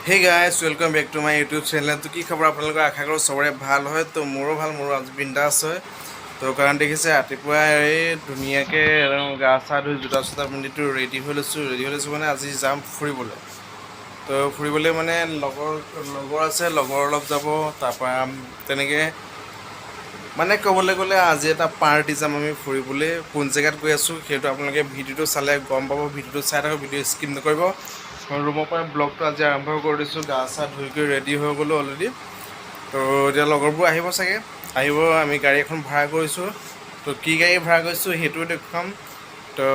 Hey guys, welcome back to my YouTube channel. তো কি খবৰ আপোনালোকৰ আশা কৰোঁ সবৰে ভাল হয় তো মোৰো ভাল মোৰো আজি বিন্দাছ হয় তো কাৰণ দেখিছে ৰাতিপুৱা এই ধুনীয়াকৈ গা চা ধুই জোতা চোতা পিন্ধিটো ৰেডি হৈ লৈছোঁ মানে আজি যাম ফুৰিবলৈ তো ফুৰিবলৈ মানে লগৰ আছে লগৰ অলপ যাব তাৰপৰা তেনেকৈ মানে ক'বলৈ গ'লে আজি এটা পাৰ্টি যাম আমি ফুৰিবলৈ কোন জেগাত গৈ আছোঁ সেইটো আপোনালোকে ভিডিঅ'টো চালে গম পাব ভিডিঅ'টো চাই থাকক ভিডিঅ' স্কিপ নকৰিব ৰুমৰ পৰা ব্লগটো আজি আৰম্ভ কৰি দিছোঁ গা চা ধুই কৰি ৰেডি হৈ গ'লোঁ অলৰেডি তো এতিয়া লগৰবোৰ আহিব চাগে আহিব আমি গাড়ী এখন ভাড়া কৰিছোঁ তো কি গাড়ী ভাড়া কৰিছোঁ সেইটোও দেখুৱাম তো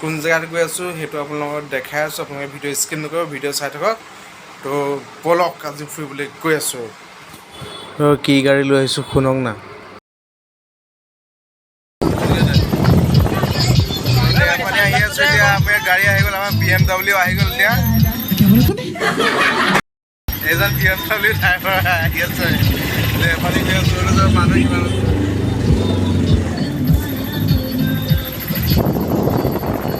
কোন জেগাত গৈ আছোঁ সেইটো আপোনালোকক দেখাই আছোঁ আপোনালোকে ভিডিঅ' স্কিপ নকৰিব ভিডিঅ' চাই থাকক তো ব'লক আজি ফুৰিবলৈ গৈ আছোঁ তো কি গাড়ী লৈ আহিছোঁ শুনক না আহি আছোঁ এতিয়া আমাৰ গাড়ী আহি গ'ল আমাৰ BMW আহি গ'ল এতিয়া এজন BMW ড্ৰাইভাৰ আহি আছে এফালে মানুহ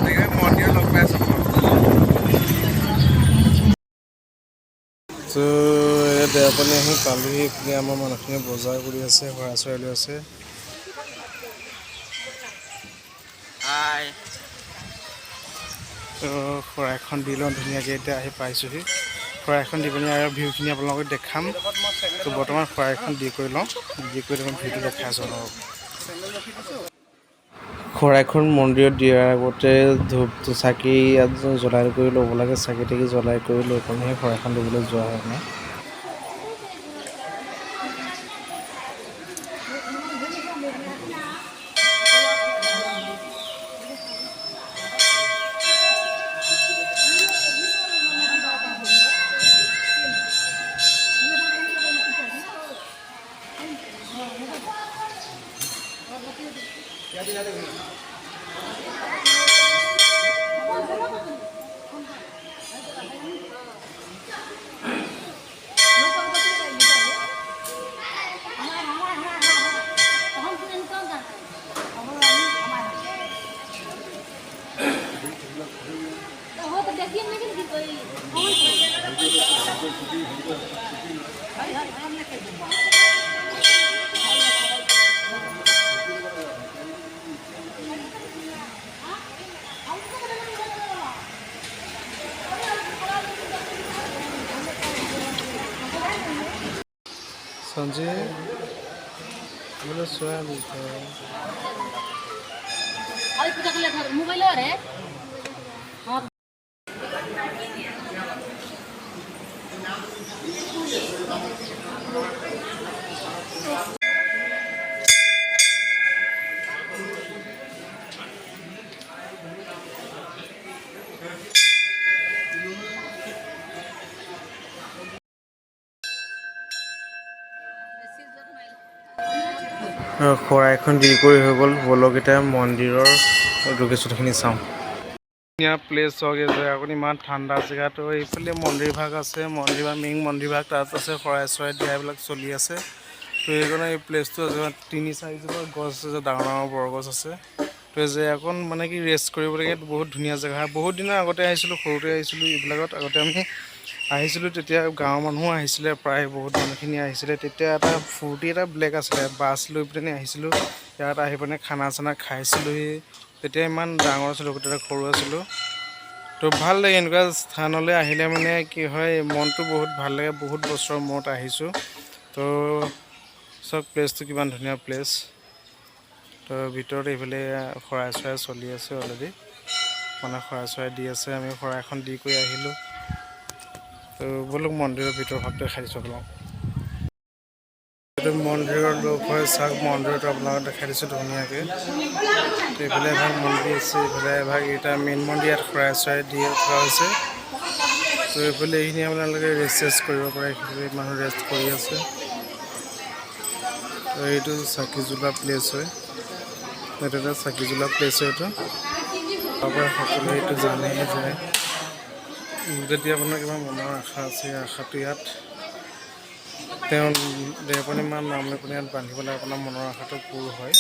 কিমান মন্দিৰ লগ পাই আছোঁ তো দেওপানী আহি পালোহি এইপিনে আমাৰ মানুহখিনি বজাৰ কৰি আছে শৰাই চৰাই লৈ আছে তো শৰাইখন দি লওঁ ধুনীয়াকৈ এতিয়া আহি পাইছোঁহি শৰাইখন দি পিনি আৰু ভিউখিনি আপোনালোকক দেখাম তো বৰ্তমান শৰাইখন দি কৰি লওঁ দি কৰি মই ভিউটো দেখাই আছোঁ অলপ শৰাইখন মন্দিৰত দিয়াৰ আগতে ধূপ চাকি ইয়াত জ্বলাই কৰি ল'ব লাগে চাকি তাকি জ্বলাই কৰি লৈ পিনিহে শৰাইখন দিবলৈ যোৱা হয় মানে সঞ্জয় বলে সোয়া দিতে আৰে পূজা কৰলে ধৰ মোবাইল আৰে শৰাইখন দি কৰি হৈ গ'ল বলক এতিয়া মন্দিৰৰ লোকেশ্যনখিনি চাওঁ ধুনীয়া প্লেচ হওক যে আপুনি ইমান ঠাণ্ডা জেগাটো এইফালে মন্দিৰ ভাগ আছে মন্দিৰ বা মেইন মন্দিৰ ভাগ তাত আছে শৰাই চৰাই দিয়া এইবিলাক চলি আছে তো সেইকাৰণে এই প্লেচটো তিনি চাৰিজোপা গছ আছে ডাঙৰ ডাঙৰ বৰগছ আছে তো যে অকণ মানে কি ৰেষ্ট কৰিবলগীয়া বহুত ধুনীয়া জেগা বহুত দিনৰ আগতে আহিছিলোঁ সৰুতে আহিছিলোঁ এইবিলাকত আগতে আমি আহিছিলোঁ তেতিয়া গাঁৱৰ মানুহো আহিছিলে প্ৰায় বহুত মানুহখিনি আহিছিলে তেতিয়া এটা ফূৰ্তি এটা বেলেগ আছিলে বাছ লৈ পিনে আহিছিলোঁ ইয়াত আহি পিনে খানা চানা খাইছিলোঁহি তেতিয়া ইমান ডাঙৰ আছিলোঁ তেতিয়া সৰু আছিলোঁ তো ভাল লাগে এনেকুৱা স্থানলৈ আহিলে মানে কি হয় মনটো বহুত ভাল লাগে বহুত বছৰৰ মূৰত আহিছোঁ তো চব প্লেচটো কিমান ধুনীয়া প্লেচ তো ভিতৰত এইফালে শৰাই চৰাই চলি আছে অলৰেডি মানে শৰাই চৰাই দি আছে আমি শৰাইখন দি কৰি আহিলোঁ তো বলক মন্দিৰৰ ভিতৰ ভাগটো দেখাই দিছোঁ আপোনাক এইটো মন্দিৰৰ লোক হয় চাওক মন্দিৰটো আপোনালোকক দেখাই দিছোঁ ধুনীয়াকৈ তো এইফালে এভাগ মন্দিৰ আছে এইফালে এভাগ এটা মেইন মন্দিৰ ইয়াত শৰাই চৰাই দি থোৱা হৈছে তো এইফালে এইখিনি আপোনালোকে ৰেষ্ট কৰিব পাৰে এইফালে মানুহ ৰেষ্ট কৰি আছে তো এইটো চাকি জ্বলোৱা প্লেচ হয় এইটো এটা চাকি জ্বলোৱা প্লেচ হয় এইটো তাৰপৰা সকলোৱে এইটো জানেই যায় যদি আপোনাৰ কিবা মনৰ আশা আছে আশাটো ইয়াত তেওঁ দেওপানী মান নাম লৈ পিনে ইয়াত বান্ধিবলৈ আপোনাৰ মনৰ আশাটো পূৰ হয়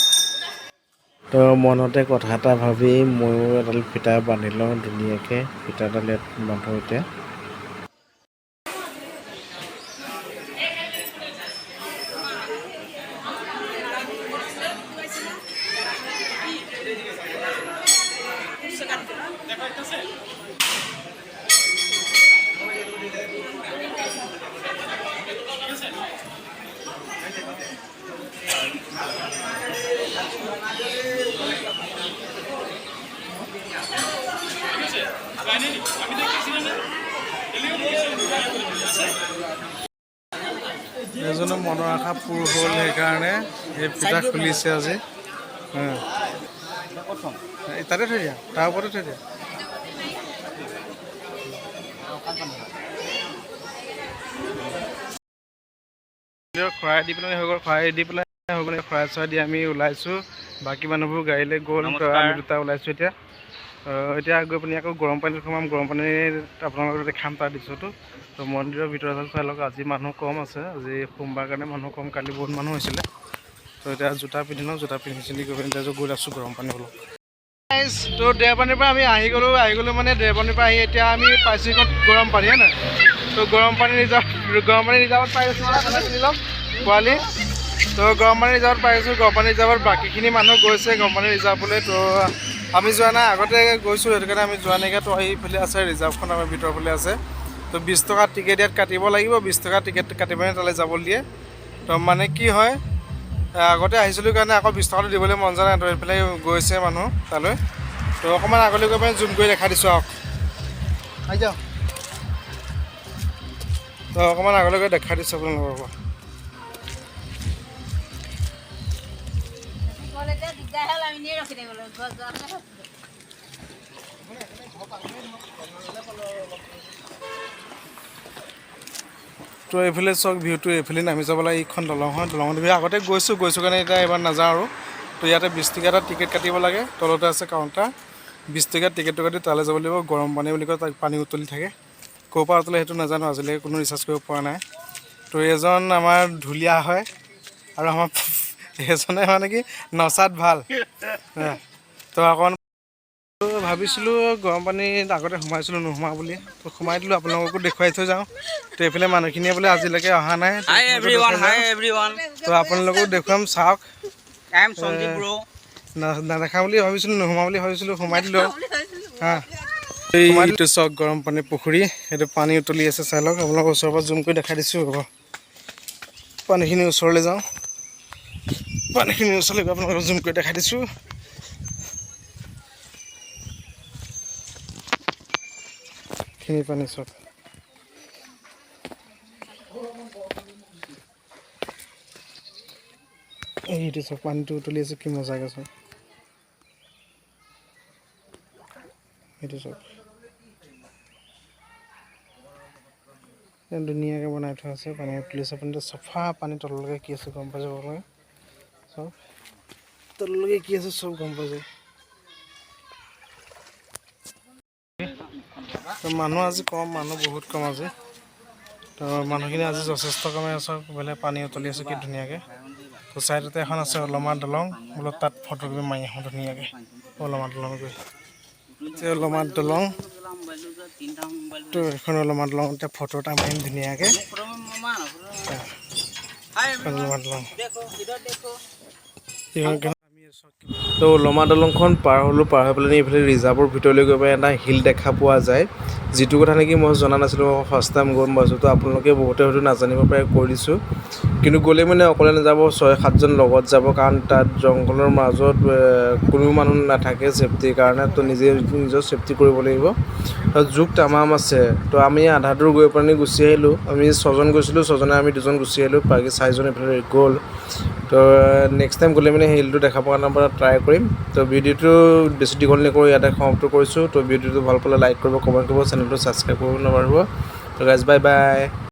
তো মনতে কথা এটা ভাবি ময়ো এডাল ফিটা বান্ধি লওঁ ধুনীয়াকৈ ফিটাডাল ইয়াত বান্ধো এতিয়া এজনৰ মনৰ আশা পূৰ হ'ল সেইকাৰণে এই পিঠা খুলিছে আজি তাতে থৈ দিয়া তাৰ ওপৰতে থৈ দিয়া খৰাই দি পেলাই হৈ গ'ল খৰাই দি পেলাই হৈ গ'ল খৰাই চৰাই দি আমি ওলাইছোঁ বাকী মানুহবোৰ গাড়ীলৈ গ'ল আমি দুটা ওলাইছোঁ এতিয়া এতিয়া গৈ পিনি আকৌ গৰম পানীত সোমাম গৰম পানীত আপোনালোকক দেখাম তাৰ দৃশ্যটো তো মন্দিৰৰ ভিতৰত চাই লওক আজি মানুহ কম আছে আজি সোমবাৰ কাৰণে মানুহ কম কালি বহুত মানুহ হৈছিলে তো এতিয়া জোতা পিন্ধি লওঁ জোতা পিন্ধি চিন্ধি গৈ পিনি গৈ আছোঁ গৰম পানী অলপ তো দেওপানীৰ পৰা আমি আহি গ'লোঁ মানে দেওপানীৰ পৰা আহি এতিয়া আমি পাইছোঁ গৰম পানী হয় নাই তো গৰম পানী ৰিজাৰ্ভত পাইছোঁ পিন্ধি ল'ম পোৱালি তো গৰম পানী ৰিজাৰ্ভত পাইছোঁ গৰম পানী ৰিজাৰ্ভত বাকীখিনি মানুহ গৈছে গৰম পানী ৰিজাৰ্ভলৈ তো আমি যোৱা নাই আগতে গৈছোঁ সেইটো কাৰণে আমি যোৱা নাইকিয়া তো সেইফালে আছে ৰিজাৰ্ভখন আমাৰ ভিতৰৰ ফালে আছে তো 20 টকা টিকেট ইয়াত কাটিব লাগিব 20 টকা টিকেট কাটি পিনে তালৈ যাবলৈ দিয়ে তো মানে কি হয় আগতে আহিছিলোঁ কাৰণে আকৌ 20 টকাটো দিবলৈ মন যোৱা নাই তো এইফালে গৈছে মানুহ তালৈ তো অকণমান আগলৈ গৈ পিনে জুম কৰি দেখাই দিছোঁ আৰু আহি যাওঁ তো অকণমান আগলৈ গৈ দেখাই দিছোঁ আপোনালোকৰ তো এইফালে চাওক ভিউটো এইফালে নামি যাব লাগে এইখন দলং হয় দলঙত আগতে গৈছোঁ কাৰণে এতিয়া এবাৰ নাযাওঁ আৰু তো ইয়াতে 20 টকা এটা টিকেট কাটিব লাগে তলতে আছে কাউণ্টাৰ 20 টকা টিকেটটো কাটি তালৈ যাব লাগিব গৰম পানী বুলি কয় তাত পানী উতলি থাকে ক'ৰ পৰা উতলে সেইটো নাজানো আজিলৈকে কোনো ৰিচাৰ্জ কৰিব পৰা নাই তো এজন আমাৰ ঢুলীয়া হয় আৰু আমাৰ এজনে মানে কি নচাত ভাল তো অকণ ভাবিছিলোঁ গৰম পানীত আগতে সোমাইছিলোঁ নোসোমা বুলি তো সোমাই দিলোঁ আপোনালোককো দেখুৱাই থৈ যাওঁ তো এইফালে মানুহখিনিয়ে বোলে আজিলৈকে অহা নাই তো আপোনালোককো দেখুৱাম চাওক নেদেখা বুলি ভাবিছিলোঁ নোসোমা বুলি ভাবিছিলোঁ সোমাই দিলোঁ এইটো চাওক গৰম পানী পুখুৰী সেইটো পানী উতলি আছে চাই লওক আপোনালোকৰ ওচৰৰ পৰা জুম কৰি দেখাই দিছোঁ হ'ব পানীখিনি ওচৰলৈ যাওঁ পানীখিনি ওচৰলৈ গৈ আপোনালোকক জুম কৰি দেখাই দিছোঁ খিনি পানী চব এইটো চব পানীটো উতলি আছে কি মজাকে চব এইটো চব ধুনীয়াকৈ বনাই থোৱা আছে পানী উতলি আছে পানীটো চফা পানী তললৈকে কি আছে গম পাই যাব আপোনালোকে চব তললৈকে কি আছে চব গম পাই যায় তো মানুহ আজি কম মানুহ বহুত কম আজি তো মানুহখিনি আজি যথেষ্ট কমে আছে বোলে পানী উতলি আছে কি ধুনীয়াকৈ তো চাইডতে এখন আছে অলমা দলং বোলো তাত ফটোকপি মাৰি আহোঁ ধুনীয়াকৈ অলমা দলং গৈ অলমা দলং তো এখন অলমা দলং এতিয়া ফটো এটা মাৰিম ধুনীয়াকৈ অলমা দলং তো লমা দলংখন পাৰ হ'লোঁ পাৰ হৈ পেলাই এইফালে ৰিজাৰ্ভৰ ভিতৰলৈ গৈ পেলাই এটা হিল দেখা পোৱা যায় যিটো কথা নেকি মই জনা নাছিলোঁ মই ফাৰ্ষ্ট টাইম গম পাইছোঁ তো আপোনালোকে বহুতে হয়তো নাজানিব পাৰে কৈ দিছোঁ কিন্তু গ'লে মানে অকলে নাযাব 6-7জন লগত যাব কাৰণ তাত জংঘলৰ মাজত কোনো মানুহ নাথাকে ছেফটিৰ কাৰণে তো নিজৰ ছেফটি কৰিব লাগিব জোক তামাম আছে তো আমি আধা দূৰ গৈ পেলাই গুচি আহিলোঁ আমি 6জন গৈছিলোঁ 6জনে আমি 2জন গুচি আহিলোঁ বাকী 4জন এইফালে গ'ল তো নেক্সট টাইম গ'লে মানে হিলটো দেখা পোৱা কাৰণে ট্ৰাই কৰিম তো ভিডিঅ'টো বেছি দীঘল নকৰোঁ ইয়াতে সমাপ্ত কৰিছোঁ তো ভিডিঅ'টো ভাল পালে লাইক কৰিব কমেণ্ট কৰিব চেনেলটো ছাবস্ক্ৰাইব কৰিব নাপাহৰিব তো গাইজ বাই বাই